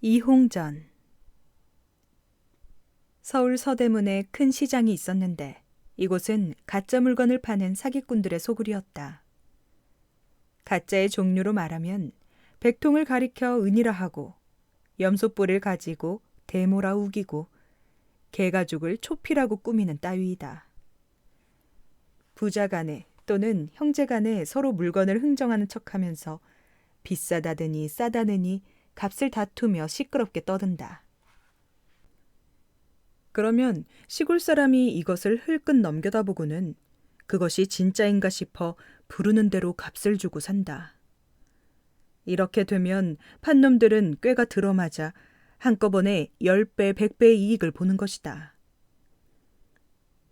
이홍전. 서울 서대문에 큰 시장이 있었는데 이곳은 가짜 물건을 파는 사기꾼들의 소굴이었다. 가짜의 종류로 말하면 백통을 가리켜 은이라 하고, 염소뿔을 가지고 대모라 우기고, 개가죽을 초피라고 꾸미는 따위이다. 부자간에 또는 형제간에 서로 물건을 흥정하는 척하면서 비싸다느니 싸다느니 값을 다투며 시끄럽게 떠든다. 그러면 시골 사람이 이것을 흘끗 넘겨다보고는 그것이 진짜인가 싶어 부르는 대로 값을 주고 산다. 이렇게 되면 판놈들은 꾀가 들어맞아 한꺼번에 10배, 100배의 이익을 보는 것이다.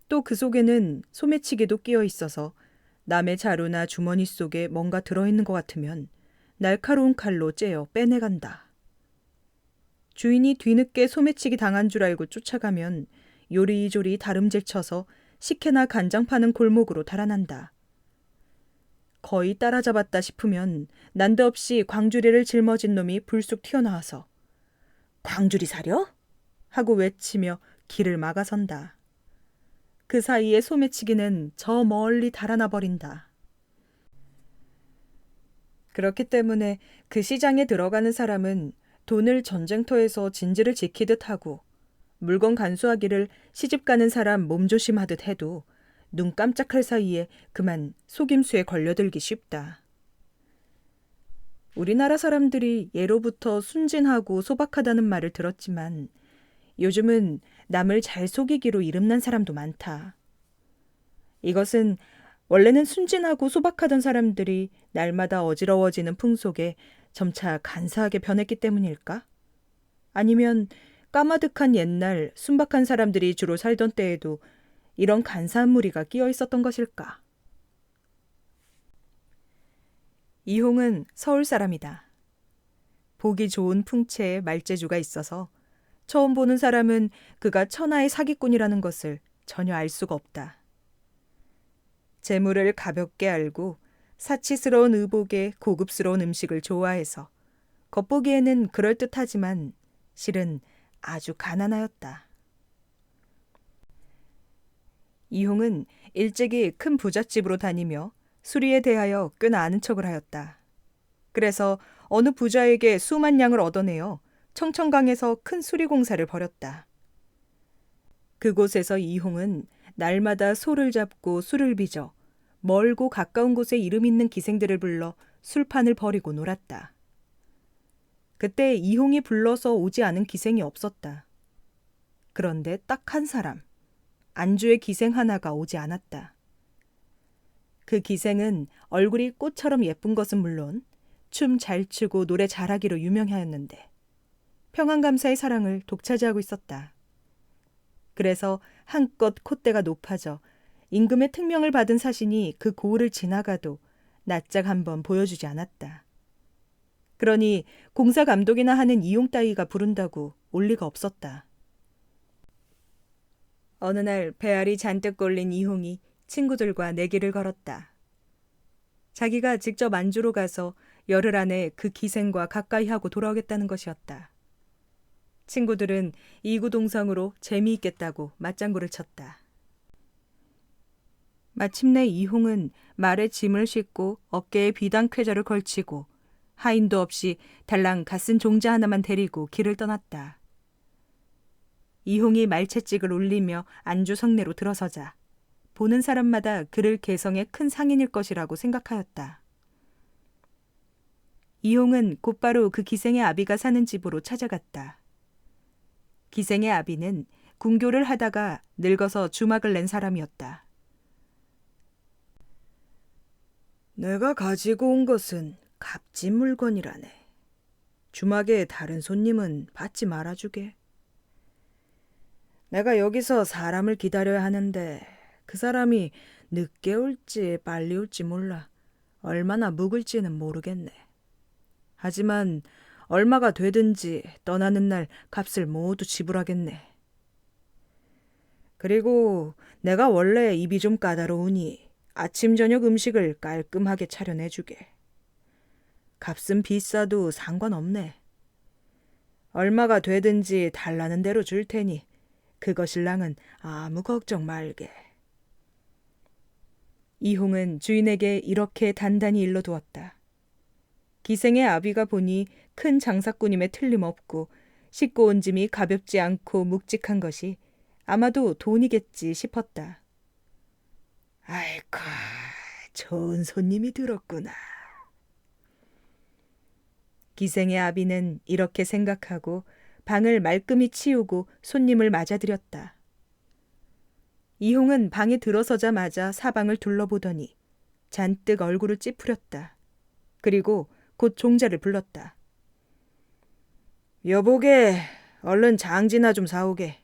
또 그 속에는 소매치기도 끼어 있어서 남의 자루나 주머니 속에 뭔가 들어있는 것 같으면 날카로운 칼로 째어 빼내간다. 주인이 뒤늦게 소매치기 당한 줄 알고 쫓아가면 요리조리 다름질 쳐서 식혜나 간장 파는 골목으로 달아난다. 거의 따라잡았다 싶으면 난데없이 광주리를 짊어진 놈이 불쑥 튀어나와서 "광주리 사려?" 하고 외치며 길을 막아선다. 그 사이에 소매치기는 저 멀리 달아나 버린다. 그렇기 때문에 그 시장에 들어가는 사람은 돈을 전쟁터에서 진지를 지키듯 하고, 물건 간수하기를 시집 가는 사람 몸조심하듯 해도 눈 깜짝할 사이에 그만 속임수에 걸려들기 쉽다. 우리나라 사람들이 예로부터 순진하고 소박하다는 말을 들었지만 요즘은 남을 잘 속이기로 이름난 사람도 많다. 이것은 원래는 순진하고 소박하던 사람들이 날마다 어지러워지는 풍속에 점차 간사하게 변했기 때문일까? 아니면 까마득한 옛날 순박한 사람들이 주로 살던 때에도 이런 간사한 무리가 끼어 있었던 것일까? 이홍은 서울 사람이다. 보기 좋은 풍채에 말재주가 있어서 처음 보는 사람은 그가 천하의 사기꾼이라는 것을 전혀 알 수가 없다. 재물을 가볍게 알고 사치스러운 의복에 고급스러운 음식을 좋아해서 겉보기에는 그럴듯하지만 실은 아주 가난하였다. 이홍은 일찍이 큰 부잣집으로 다니며 수리에 대하여 꽤나 아는 척을 하였다. 그래서 어느 부자에게 수만 양을 얻어내어 청천강에서 큰 수리공사를 벌였다. 그곳에서 이홍은 날마다 소를 잡고 술을 빚어 멀고 가까운 곳에 이름 있는 기생들을 불러 술판을 벌이고 놀았다. 그때 이홍이 불러서 오지 않은 기생이 없었다. 그런데 딱 한 사람, 안주의 기생 하나가 오지 않았다. 그 기생은 얼굴이 꽃처럼 예쁜 것은 물론 춤 잘 추고 노래 잘하기로 유명하였는데 평안감사의 사랑을 독차지하고 있었다. 그래서 한껏 콧대가 높아져 임금의 특명을 받은 사신이 그 고을을 지나가도 낯짝 한번 보여주지 않았다. 그러니 공사 감독이나 하는 이용 따위가 부른다고 올 리가 없었다. 어느 날 배알이 잔뜩 꼴린 이홍이 친구들과 내기를 걸었다. 자기가 직접 안주로 가서 열흘 안에 그 기생과 가까이 하고 돌아오겠다는 것이었다. 친구들은 이구동성으로 재미있겠다고 맞장구를 쳤다. 마침내 이홍은 말에 짐을 싣고 어깨에 비단쾌저를 걸치고 하인도 없이 달랑 갓쓴 종자 하나만 데리고 길을 떠났다. 이홍이 말채찍을 울리며 안주 성내로 들어서자 보는 사람마다 그를 개성의 큰 상인일 것이라고 생각하였다. 이홍은 곧바로 그 기생의 아비가 사는 집으로 찾아갔다. 기생의 아비는 궁교를 하다가 늙어서 주막을 낸 사람이었다. "내가 가지고 온 것은 값진 물건이라네. 주막에 다른 손님은 받지 말아주게. 내가 여기서 사람을 기다려야 하는데 그 사람이 늦게 올지 빨리 올지 몰라. 얼마나 묵을지는 모르겠네. 하지만 얼마가 되든지 떠나는 날 값을 모두 지불하겠네. 그리고 내가 원래 입이 좀 까다로우니 아침 저녁 음식을 깔끔하게 차려내주게. 값은 비싸도 상관없네. 얼마가 되든지 달라는 대로 줄 테니 그거 신랑은 아무 걱정 말게. 이홍은 주인에게 이렇게 단단히 일러두었다. 기생의 아비가 보니 큰 장사꾼임에 틀림없고 싣고 온 짐이 가볍지 않고 묵직한 것이 아마도 돈이겠지 싶었다. 아이고, 좋은 손님이 들었구나. 기생의 아비는 이렇게 생각하고 방을 말끔히 치우고 손님을 맞아들였다. 이홍은 방에 들어서자마자 사방을 둘러보더니 잔뜩 얼굴을 찌푸렸다. 그리고 곧 종자를 불렀다. 여보게, 얼른 장지나 좀 사오게.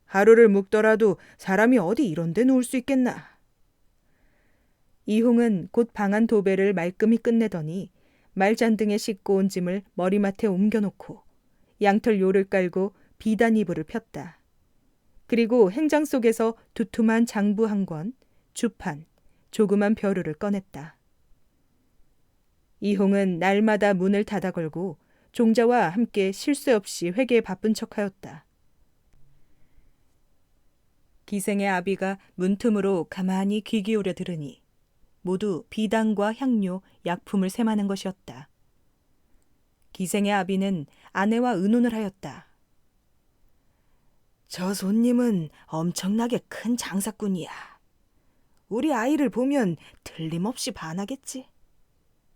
하루를 묵더라도 사람이 어디 이런 데 누울 수 있겠나. 이홍은 곧 방안 도배를 말끔히 끝내더니 말잔등에 싣고 온 짐을 머리맡에 옮겨놓고 양털 요를 깔고 비단 이불을 폈다. 그리고 행장 속에서 두툼한 장부 한 권, 주판, 조그만 벼루를 꺼냈다. 이홍은 날마다 문을 닫아 걸고 종자와 함께 쉴 새 없이 회개에 바쁜 척하였다. 기생의 아비가 문틈으로 가만히 귀 기울여 들으니 모두 비단과 향료, 약품을 셈하는 것이었다. 기생의 아비는 아내와 의논을 하였다. 저 손님은 엄청나게 큰 장사꾼이야. 우리 아이를 보면 틀림없이 반하겠지.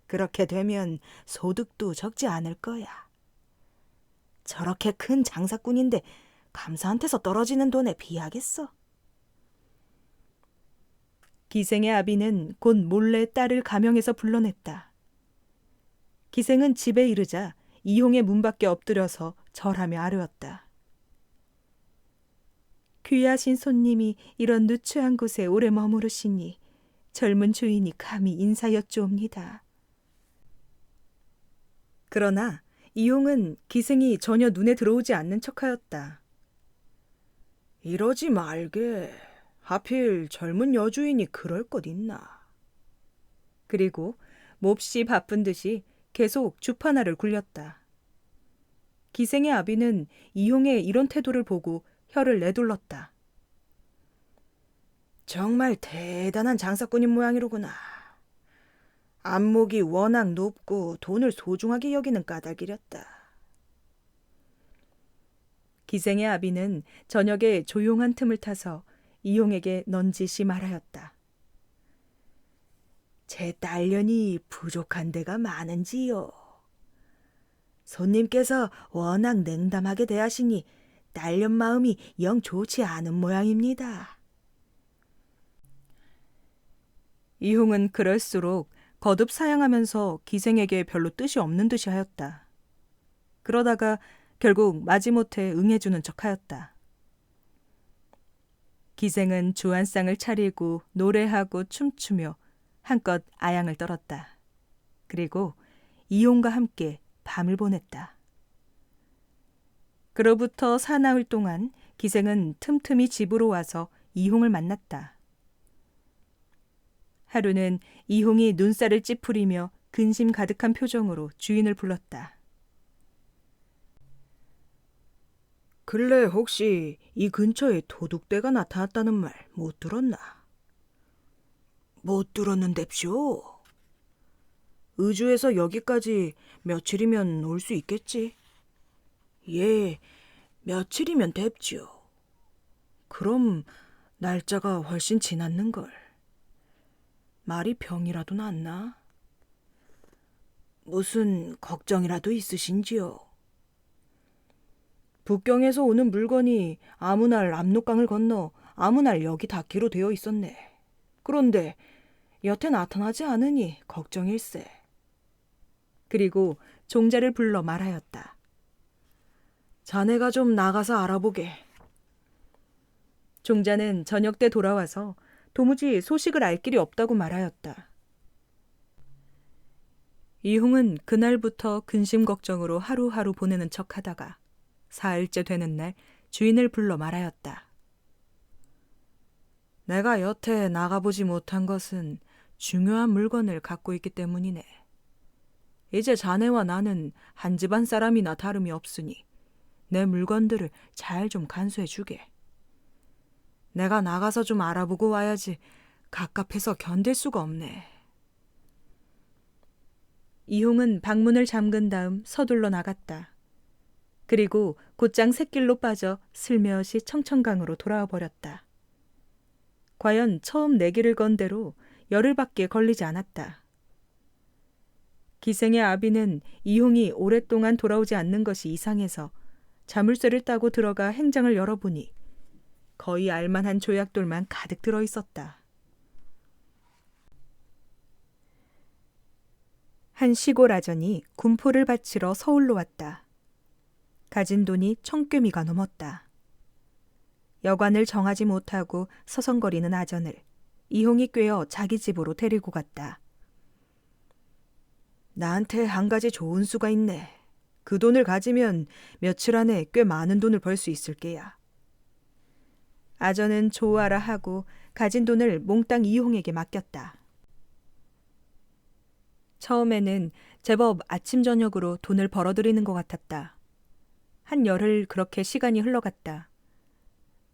그렇게 되면 소득도 적지 않을 거야. 저렇게 큰 장사꾼인데 감사한테서 떨어지는 돈에 비하겠어. 기생의 아비는 곧 몰래 딸을 가명해서 불러냈다. 기생은 집에 이르자 이홍의 문 밖에 엎드려서 절하며 아뢰었다. 귀하신 손님이 이런 누추한 곳에 오래 머무르시니 젊은 주인이 감히 인사여쭈옵니다. 그러나 이홍은 기생이 전혀 눈에 들어오지 않는 척하였다. 이러지 말게. 하필 젊은 여주인이 그럴 것 있나. 그리고 몹시 바쁜 듯이 계속 주판화를 굴렸다. 기생의 아비는 이홍의 이런 태도를 보고 혀를 내둘렀다. 정말 대단한 장사꾼인 모양이로구나. 안목이 워낙 높고 돈을 소중하게 여기는 까닭이렸다. 기생의 아비는 저녁에 조용한 틈을 타서 이홍에게 넌지시 말하였다. 제 딸년이 부족한 데가 많은지요. 손님께서 워낙 냉담하게 대하시니 딸년 마음이 영 좋지 않은 모양입니다. 이홍은 그럴수록 거듭 사양하면서 기생에게 별로 뜻이 없는 듯이 하였다. 그러다가 결국 마지못해 응해주는 척하였다. 기생은 주안상을 차리고 노래하고 춤추며 한껏 아양을 떨었다. 그리고 이홍과 함께 밤을 보냈다. 그로부터 사나흘 동안 기생은 틈틈이 집으로 와서 이홍을 만났다. 하루는 이홍이 눈살을 찌푸리며 근심 가득한 표정으로 주인을 불렀다. 근래 혹시 이 근처에 도둑대가 나타났다는 말 못 들었나? 못 들었는데쇼. 의주에서 여기까지 며칠이면 올 수 있겠지. 예, 며칠이면 됐지요. 그럼 날짜가 훨씬 지났는걸. 말이 병이라도 났나? 무슨 걱정이라도 있으신지요? 북경에서 오는 물건이 아무 날 압록강을 건너 아무 날 여기 닿기로 되어 있었네. 그런데 여태 나타나지 않으니 걱정일세. 그리고 종자를 불러 말하였다. 자네가 좀 나가서 알아보게. 종자는 저녁 때 돌아와서 도무지 소식을 알 길이 없다고 말하였다. 이홍은 그날부터 근심 걱정으로 하루하루 보내는 척하다가 사흘째 되는 날 주인을 불러 말하였다. 내가 여태 나가보지 못한 것은 중요한 물건을 갖고 있기 때문이네. 이제 자네와 나는 한 집안 사람이나 다름이 없으니 내 물건들을 잘 좀 간수해 주게. 내가 나가서 좀 알아보고 와야지 갑갑해서 견딜 수가 없네. 이홍은 방문을 잠근 다음 서둘러 나갔다. 그리고 곧장 샛길로 빠져 슬며시 청천강으로 돌아와 버렸다. 과연 처음 내기를 건 대로 열흘밖에 걸리지 않았다. 기생의 아비는 이홍이 오랫동안 돌아오지 않는 것이 이상해서 자물쇠를 따고 들어가 행장을 열어보니 거의 알만한 조약돌만 가득 들어있었다. 한 시골 아전이 군포를 바치러 서울로 왔다. 가진 돈이 1,000괭이가 넘었다. 여관을 정하지 못하고 서성거리는 아전을 이홍이 꿰어 자기 집으로 데리고 갔다. 나한테 한 가지 좋은 수가 있네. 그 돈을 가지면 며칠 안에 꽤 많은 돈을 벌 수 있을 게야. 아전은 좋아라 하고 가진 돈을 몽땅 이홍에게 맡겼다. 처음에는 제법 아침 저녁으로 돈을 벌어들이는 것 같았다. 한 열흘 그렇게 시간이 흘러갔다.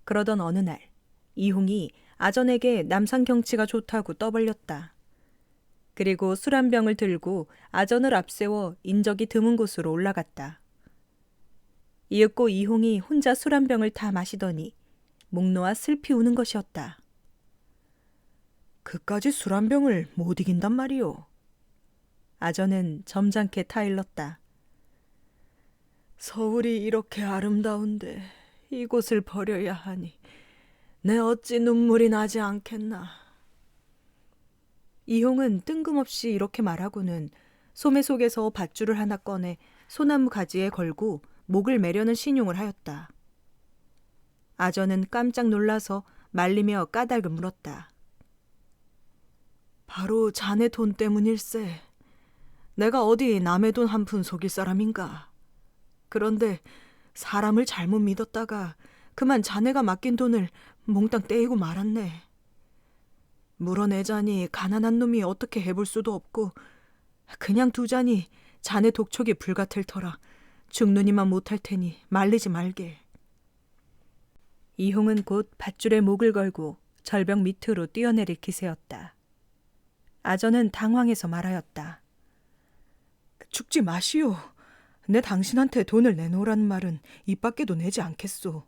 그러던 어느 날 이홍이 아전에게 남산 경치가 좋다고 떠벌렸다. 그리고 술 한 병을 들고 아전을 앞세워 인적이 드문 곳으로 올라갔다. 이윽고 이홍이 혼자 술 한 병을 다 마시더니 목 놓아 슬피 우는 것이었다. 그까지 술 한 병을 못 이긴단 말이오. 아전은 점잖게 타일렀다. 서울이 이렇게 아름다운데 이곳을 버려야 하니 내 어찌 눈물이 나지 않겠나. 이홍은 뜬금없이 이렇게 말하고는 소매 속에서 밧줄을 하나 꺼내 소나무 가지에 걸고 목을 매려는 신용을 하였다. 아전은 깜짝 놀라서 말리며 까닭을 물었다. 바로 자네 돈 때문일세. 내가 어디 남의 돈 한 푼 속일 사람인가. 그런데 사람을 잘못 믿었다가 그만 자네가 맡긴 돈을 몽땅 떼이고 말았네. 물어내자니 가난한 놈이 어떻게 해볼 수도 없고 그냥 두자니 자네 독촉이 불같을 터라 죽느니만 못할 테니 말리지 말게. 이홍은 곧 밧줄에 목을 걸고 절벽 밑으로 뛰어내릴 기세였다. 아전은 당황해서 말하였다. 죽지 마시오. 내 당신한테 돈을 내놓으라는 말은 입 밖에도 내지 않겠소.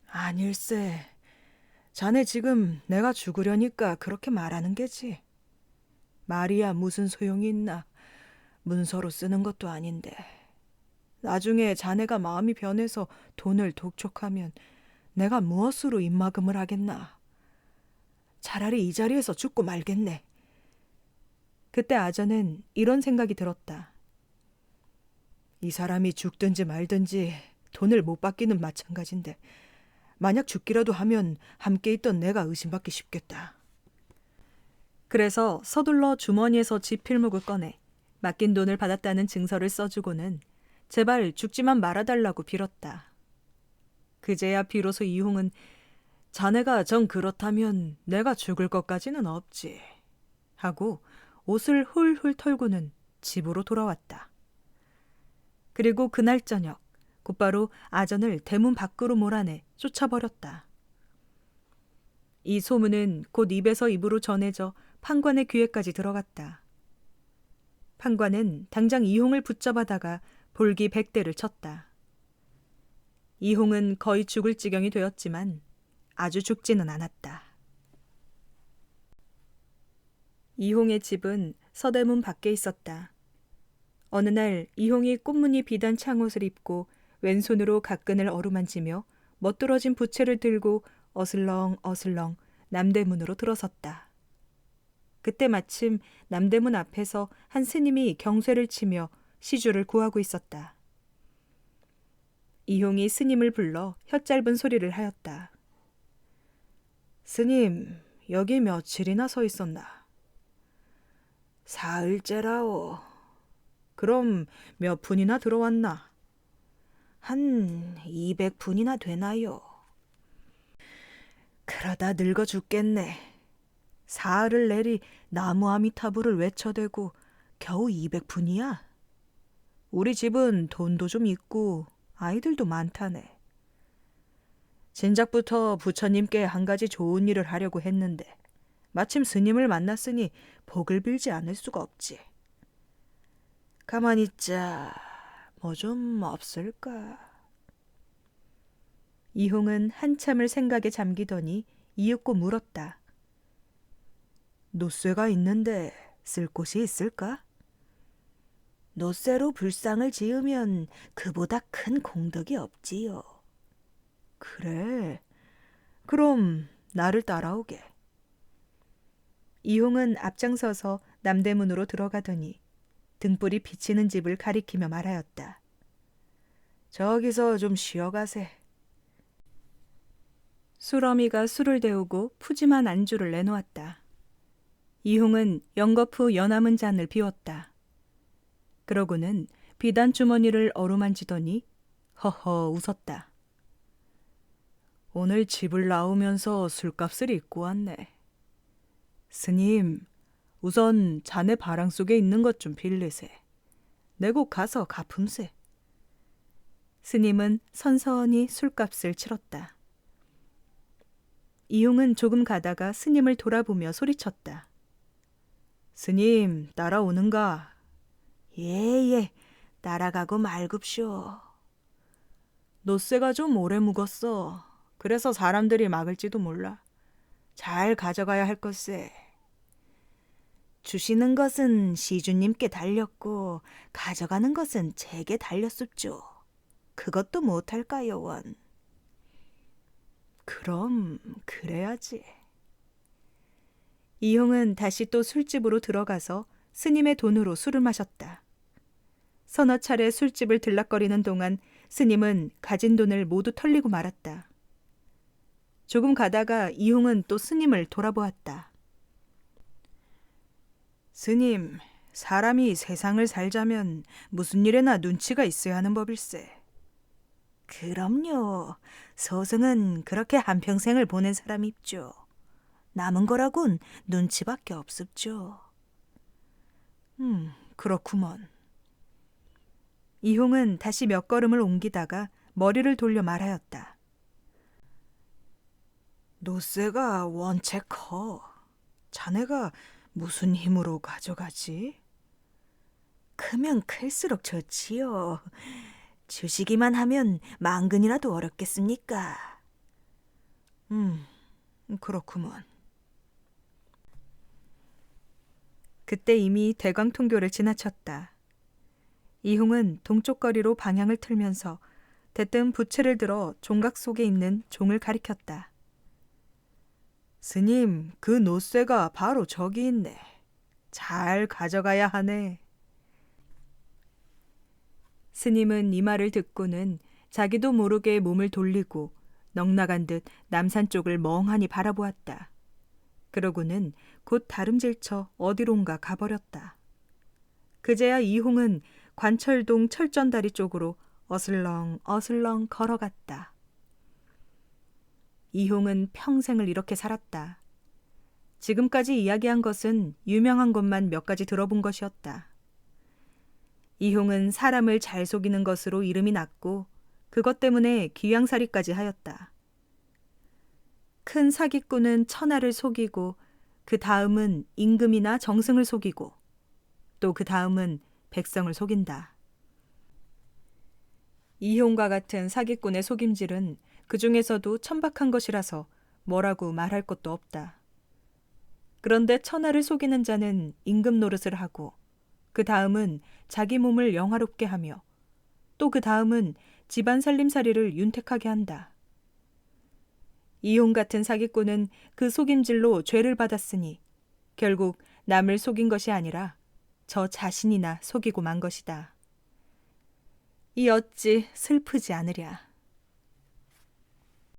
아닐세. 자네 지금 내가 죽으려니까 그렇게 말하는 게지. 말이야 무슨 소용이 있나. 문서로 쓰는 것도 아닌데. 나중에 자네가 마음이 변해서 돈을 독촉하면 내가 무엇으로 입막음을 하겠나. 차라리 이 자리에서 죽고 말겠네. 그때 아전은 이런 생각이 들었다. 이 사람이 죽든지 말든지 돈을 못 받기는 마찬가지인데 만약 죽기라도 하면 함께 있던 내가 의심받기 쉽겠다. 그래서 서둘러 주머니에서 지필목을 꺼내 맡긴 돈을 받았다는 증서를 써주고는 제발 죽지만 말아달라고 빌었다. 그제야 비로소 이홍은 자네가 정 그렇다면 내가 죽을 것까지는 없지 하고 옷을 훌훌 털고는 집으로 돌아왔다. 그리고 그날 저녁 곧바로 아전을 대문 밖으로 몰아내 쫓아버렸다. 이 소문은 곧 입에서 입으로 전해져 판관의 귀에까지 들어갔다. 판관은 당장 이홍을 붙잡아다가 볼기 100대를 쳤다. 이홍은 거의 죽을 지경이 되었지만 아주 죽지는 않았다. 이홍의 집은 서대문 밖에 있었다. 어느 날 이홍이 꽃무늬 비단 창옷을 입고 왼손으로 가끈을 어루만지며 멋들어진 부채를 들고 어슬렁어슬렁 남대문으로 들어섰다. 그때 마침 남대문 앞에서 한 스님이 경쇠를 치며 시주를 구하고 있었다. 이홍이 스님을 불러 혀짧은 소리를 하였다. 스님, 여기 며칠이나 서 있었나? 사흘째라오. 그럼 몇 푼이나 들어왔나? 한 200푼이나 되나요? 그러다 늙어 죽겠네. 사흘을 내리 나무 아미타불을 외쳐대고 겨우 200푼이야? 우리 집은 돈도 좀 있고 아이들도 많다네. 진작부터 부처님께 한 가지 좋은 일을 하려고 했는데 마침 스님을 만났으니 복을 빌지 않을 수가 없지. 가만히 있자. 뭐 좀 없을까? 이홍은 한참을 생각에 잠기더니 이윽고 물었다. 노쇠가 있는데 쓸 곳이 있을까? 노쇠로 불상을 지으면 그보다 큰 공덕이 없지요. 그래. 그럼 나를 따라오게. 이홍은 앞장서서 남대문으로 들어가더니 등불이 비치는 집을 가리키며 말하였다. 저기서 좀 쉬어가세. 수러미가 술을 데우고 푸짐한 안주를 내놓았다. 이홍은 연거푸 연암은 잔을 비웠다. 그러고는 비단 주머니를 어루만지더니 허허 웃었다. 오늘 집을 나오면서 술값을 잊고 왔네. 스님, 우선 자네 바랑 속에 있는 것 좀 빌리세. 내 곧 가서 갚음세. 스님은 선선히 술값을 치렀다. 이용은 조금 가다가 스님을 돌아보며 소리쳤다. 스님, 따라오는가? 예, 따라가고 말급쇼. 노쇠가 좀 오래 묵었어. 그래서 사람들이 막을지도 몰라. 잘 가져가야 할 것세. 주시는 것은 시주님께 달렸고 가져가는 것은 제게 달렸었죠. 그것도 못할까요, 원? 그럼 그래야지. 이용은 다시 또 술집으로 들어가서 스님의 돈으로 술을 마셨다. 서너 차례 술집을 들락거리는 동안 스님은 가진 돈을 모두 털리고 말았다. 조금 가다가 이홍은 또 스님을 돌아보았다. 스님, 사람이 세상을 살자면 무슨 일에나 눈치가 있어야 하는 법일세. 그럼요. 소승은 그렇게 한평생을 보낸 사람이 있죠. 남은 거라곤 눈치밖에 없습죠. 그렇구먼. 이홍은 다시 몇 걸음을 옮기다가 머리를 돌려 말하였다. 노쇠가 원체 커. 자네가 무슨 힘으로 가져가지? 크면 클수록 좋지요. 주시기만 하면 만근이라도 어렵겠습니까? 그렇구먼. 그때 이미 대광통교를 지나쳤다. 이홍은 동쪽 거리로 방향을 틀면서 대뜸 부채를 들어 종각 속에 있는 종을 가리켰다. 스님, 그 노쇠가 바로 저기 있네. 잘 가져가야 하네. 스님은 이 말을 듣고는 자기도 모르게 몸을 돌리고 넋나간 듯 남산 쪽을 멍하니 바라보았다. 그러고는 곧 다름질쳐 어디론가 가버렸다. 그제야 이홍은 관철동 철전다리 쪽으로 어슬렁 걸어갔다. 이홍은 평생을 이렇게 살았다. 지금까지 이야기한 것은 유명한 것만 몇 가지 들어본 것이었다. 이홍은 사람을 잘 속이는 것으로 이름이 났고 그것 때문에 귀양살이까지 하였다. 큰 사기꾼은 천하를 속이고 그 다음은 임금이나 정승을 속이고 또 그 다음은 백성을 속인다. 이홍과 같은 사기꾼의 속임질은 그 중에서도 천박한 것이라서 뭐라고 말할 것도 없다. 그런데 천하를 속이는 자는 임금 노릇을 하고 그 다음은 자기 몸을 영화롭게 하며 또 그 다음은 집안 살림살이를 윤택하게 한다. 이홍 같은 사기꾼은 그 속임질로 죄를 받았으니 결국 남을 속인 것이 아니라 저 자신이나 속이고 만 것이다. 이 어찌 슬프지 않으랴.